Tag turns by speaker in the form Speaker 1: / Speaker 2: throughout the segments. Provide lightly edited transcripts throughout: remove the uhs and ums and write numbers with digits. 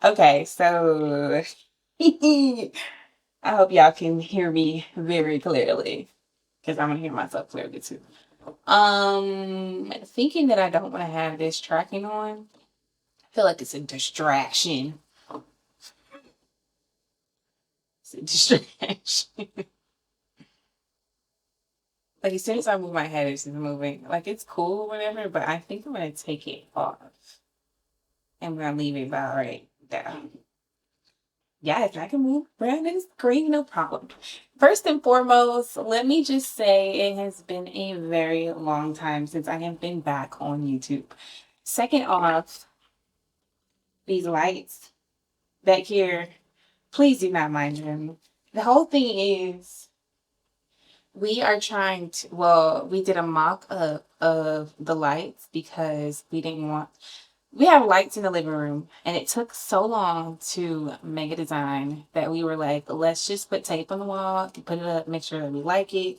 Speaker 1: Okay, so I hope y'all can hear me very clearly because I'm gonna hear myself clearly too. Thinking that I don't want to have this tracking on, I feel like it's a distraction. It's a distraction. Like as soon as I move my head, it's just moving. Like it's cool or whatever, but I think I'm gonna take it off. I'm gonna leave it about right there. Yes, I can move around the screen, no problem. First and foremost, let me just say it has been a very long time since I have been back on YouTube. Second off, these lights back here, please do not mind them. The whole thing is we are trying to, well, we did a mock up of the lights because we didn't want, we have lights in the living room and it took so long to make a design that we were like, let's just put tape on the wall, put it up, make sure that we like it.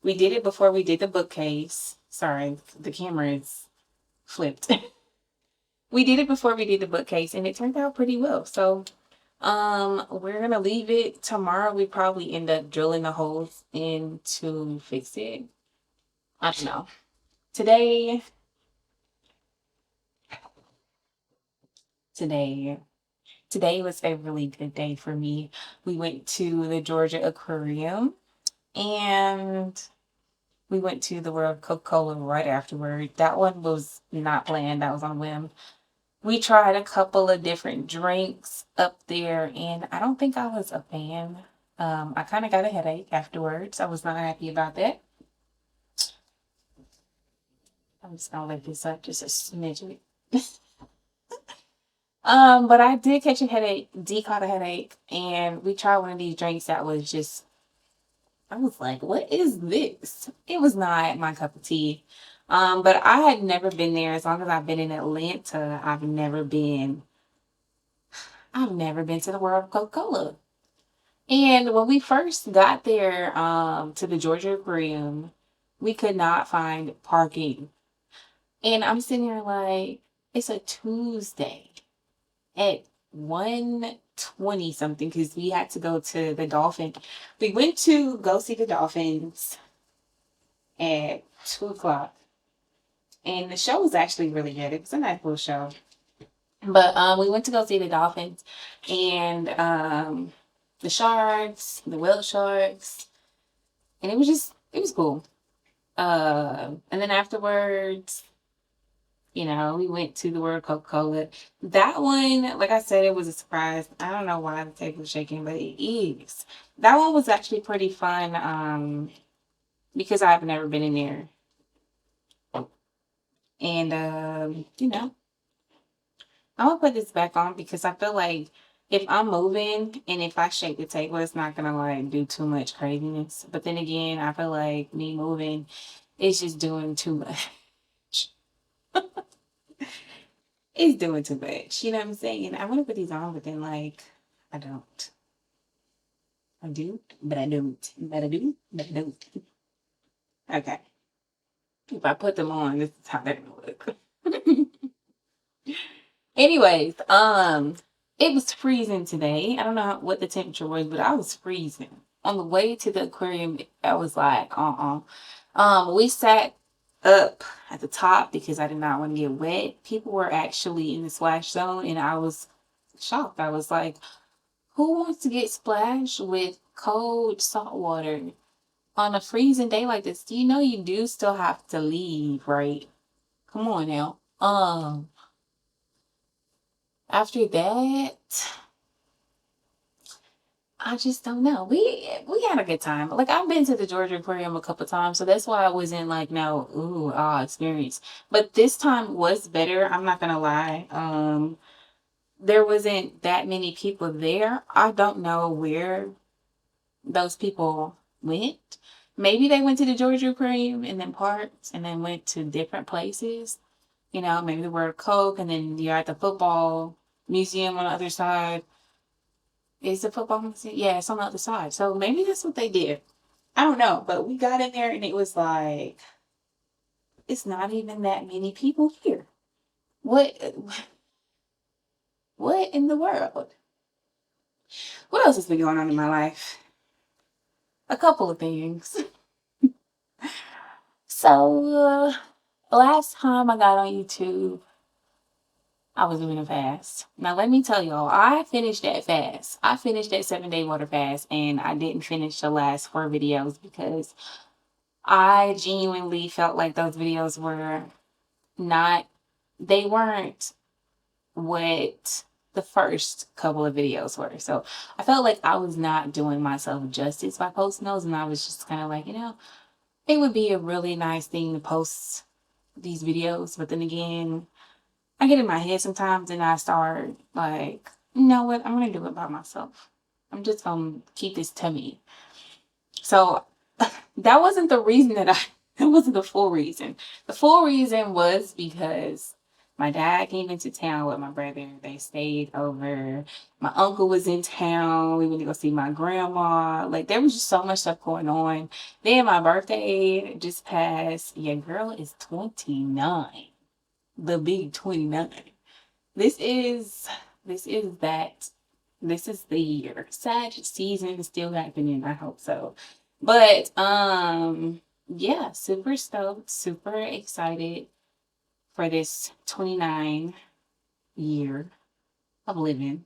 Speaker 1: We did it before we did the bookcase. Sorry, the camera is flipped. We did it before we did the bookcase and it turned out pretty well. So we're gonna leave it. Tomorrow we probably end up drilling the holes in to fix it. I don't know. Today, today, today was a really good day for me. We went to the Georgia Aquarium and we went to the World Coca-Cola right afterward. That one was not planned, that was on a whim. We tried a couple of different drinks up there, and I don't think I was a fan. I kind of got a headache afterwards. I was not happy about that. I'm just gonna lift this up just a smidgen. But I did catch a headache. D caught a headache, and we tried one of these drinks that was just. I was like, "What is this?" It was not my cup of tea. But I had never been there. As long as I've been in Atlanta, I've never been to the World of Coca-Cola. And when we first got there, to the Georgia Aquarium, we could not find parking. And I'm sitting here like, it's a Tuesday at 1:20 something because we had to go to the Dolphin. We went to go see the Dolphins at 2 o'clock. And the show was actually really good. It was a nice little show. But we went to go see the Dolphins and the sharks, the whale sharks, and it was cool. And then afterwards, we went to the World Coca-Cola. That one, like I said, it was a surprise. I don't know why the table was shaking, but it is. That one was actually pretty fun, because I've never been in there. And, I'm gonna put this back on because I feel like if I'm moving and if I shake the table, it's not gonna like do too much craziness. But then again, I feel like me moving is just doing too much. It's doing too much. You know what I'm saying? I want to put these on, but then like I don't. I do, but I don't. But I do, but I don't. Okay. If I put them on, this is how they're gonna look. Anyways, it was freezing today. I don't know what the temperature was, but I was freezing. On the way to the aquarium, I was like, we sat up at the top because I did not want to get wet. People were actually in the splash zone, and I was shocked. I was like, who wants to get splashed with cold salt water on a freezing day like this? You know you do still have to leave, right? Come on now. After that, I just don't know. We had a good time. Like I've been to the Georgia Aquarium a couple times, so that's why I wasn't like no experience. But this time was better. I'm not gonna lie. There wasn't that many people there. I don't know where those people went. Maybe they went to the Georgia Aquarium and then parked and then went to different places. Maybe the word Coke and then you're at the football museum on the other side. Is the football museum? Yeah, it's on the other side. So maybe that's what they did. I don't know. But we got in there and it was like, it's not even that many people here. What What in the world? What else has been going on in my life? A couple of things. So, last time I got on YouTube, I was doing a fast. Now, let me tell y'all, I finished that fast. I finished that 7-day water fast, and I didn't finish the last 4 videos because I genuinely felt like those videos were not, they weren't what the first couple of videos were. So I felt like I was not doing myself justice by posting those, and I was just kind of like, it would be a really nice thing to post these videos, but then again, I get in my head sometimes and I start like, you know what, I'm gonna do it by myself. I'm just gonna keep this to me. So that wasn't the reason that wasn't the full reason. The full reason was because my dad came into town with my brother. They stayed over. My uncle was in town. We went to go see my grandma. Like, there was just so much stuff going on. Then my birthday just passed. Your girl is 29. The big 29. This is that. This is the year. Sag season is still happening. I hope so. But yeah, super stoked, super excited for this 29 year of living.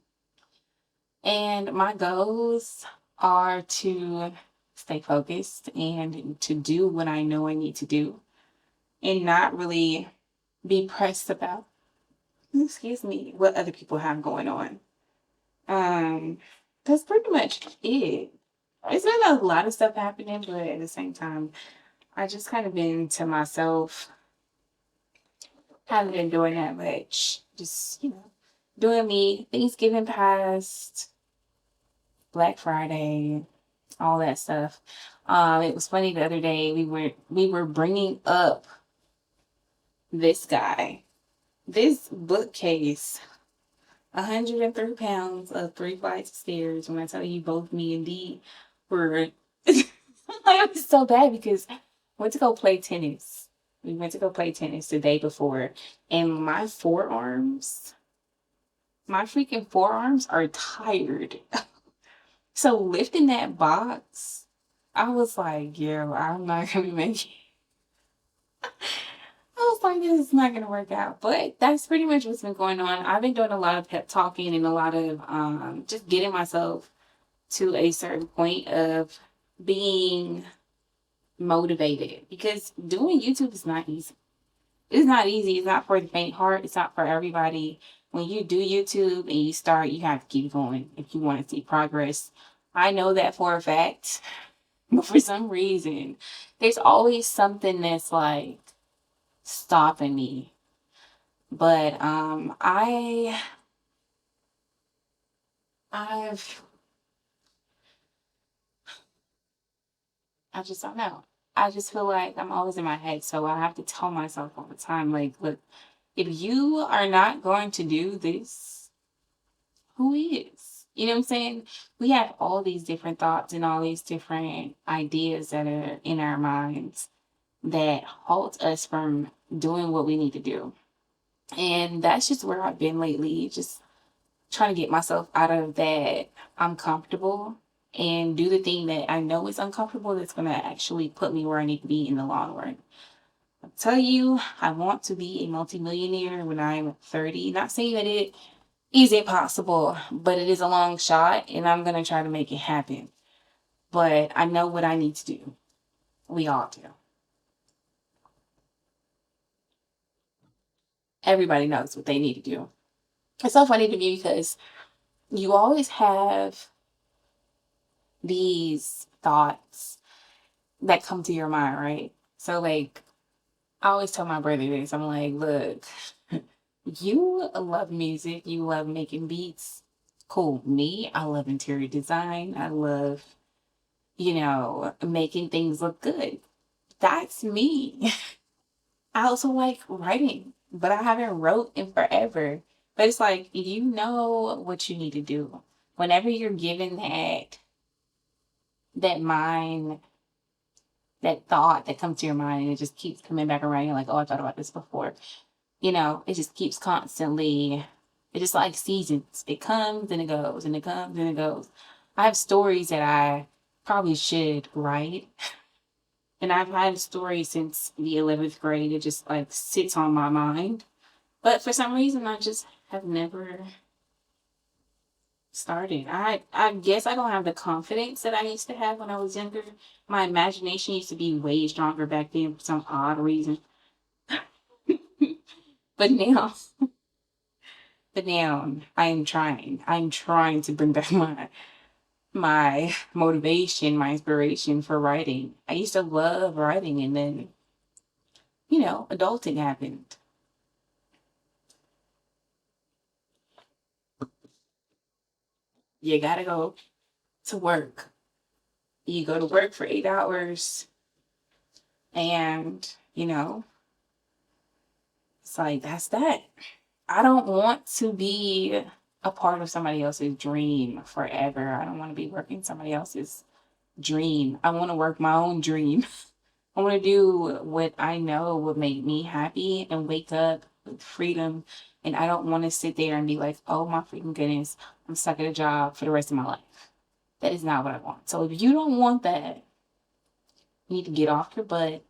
Speaker 1: And my goals are to stay focused and to do what I know I need to do and not really be pressed about, excuse me, what other people have going on. That's pretty much it. It's been a lot of stuff happening, but at the same time, I just kind of been to myself. Haven't been doing that much. Just, doing me. Thanksgiving past, Black Friday, all that stuff. It was funny the other day we were bringing up this guy, this bookcase, 103 pounds of 3 flights of stairs. When I tell you, both me and Dee were, it was so bad because I went to go play tennis. We went to go play tennis the day before, and my freaking forearms are tired. So lifting that box, I was like, yo, I'm not gonna make it. I was like, this is not gonna work out. But that's pretty much what's been going on. I've been doing a lot of pep talking and a lot of just getting myself to a certain point of being motivated, because doing YouTube is not easy. It's not easy. It's not for the faint heart. It's not for everybody. When you do YouTube and you start, you have to keep going if you want to see progress. I know that for a fact. But for some reason, there's always something that's like stopping me. But I've I just don't know. I just feel like I'm always in my head, so I have to tell myself all the time, like, look, if you are not going to do this, who is? You know what I'm saying? We have all these different thoughts and all these different ideas that are in our minds that halt us from doing what we need to do. And that's just where I've been lately, just trying to get myself out of that uncomfortable and do the thing that I know is uncomfortable that's going to actually put me where I need to be in the long run. I'll tell you, I want to be a multimillionaire when I'm 30. Not saying that it is impossible, but it is a long shot, and I'm going to try to make it happen. But I know what I need to do. We all do. Everybody knows what they need to do. It's so funny to me because you always have these thoughts that come to your mind, right? So, like, I always tell my brother this. I'm like, look, you love music, you love making beats. Cool. Me, I love interior design. I love, making things look good. That's me. I also like writing, but I haven't wrote in forever. But it's like, you know what you need to do. Whenever you're given that mind, that thought that comes to your mind, and it just keeps coming back around. You're like, oh, I thought about this before. It just keeps constantly It's just like seasons. It comes and it goes, and it comes and it goes. I have stories that I probably should write. And I've had stories since the 11th grade. It just like sits on my mind. But for some reason, I just have never started. I guess I don't have the confidence that I used to have when I was younger. My imagination used to be way stronger back then for some odd reason. But now, but now I'm trying. I'm trying to bring back my motivation, my inspiration for writing. I used to love writing, and then adulting happened. You gotta go to work. You go to work for 8 hours, and it's like that's that. I don't want to be a part of somebody else's dream forever. I don't want to be working somebody else's dream. I want to work my own dream. I want to do what I know would make me happy and wake up with freedom. And I don't want to sit there and be like, oh my freaking goodness, I'm stuck at a job for the rest of my life. That is not what I want. So if you don't want that, you need to get off your butt.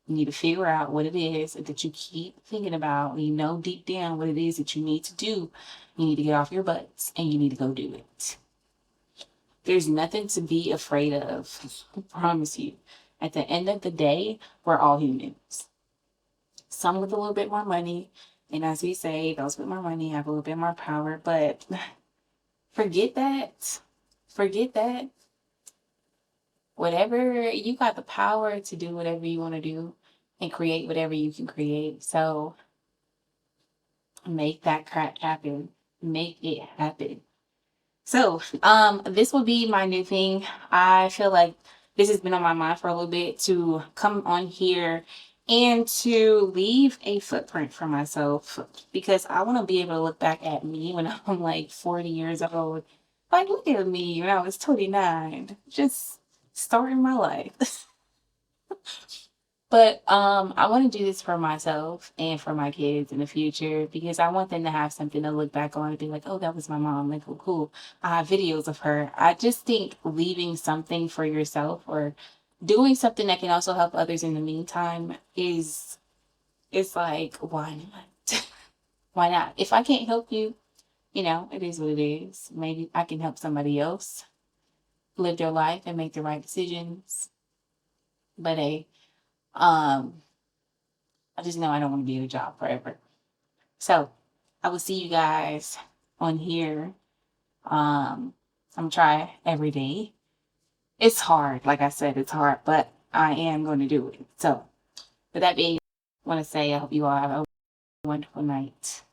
Speaker 1: You need to figure out what it is that you keep thinking about. You know deep down what it is that you need to do. You need to get off your butts and you need to go do it. There's nothing to be afraid of. I promise you. At the end of the day, we're all humans. Some with a little bit more money. And as we say, those with more money have a little bit more power. But forget that. Forget that. Whatever, you got the power to do whatever you want to do and create whatever you can create. So make that crap happen. Make it happen. So, this will be my new thing. I feel like this has been on my mind for a little bit to come on here and to leave a footprint for myself because I want to be able to look back at me when I'm like 40 years old. Like, look at me when I was 29, just starting my life. But I want to do this for myself and for my kids in the future because I want them to have something to look back on and be like, oh, that was my mom. Like, oh, cool. I have videos of her. I just think leaving something for yourself or doing something that can also help others in the meantime is it's like, why not? Why not? If I can't help you, it is what it is. Maybe I can help somebody else live their life and make the right decisions. But hey, um, I just know I don't want to be in a job forever. So I will see you guys on here. I'm gonna try every day. It's hard, like I said, it's hard, but I am going to do it. So with that being, I want to say I hope you all have a wonderful night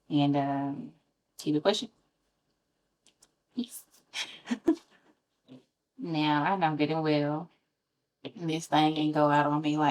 Speaker 1: and keep it pushing. Peace. Now I know good and well this thing ain't go out on me like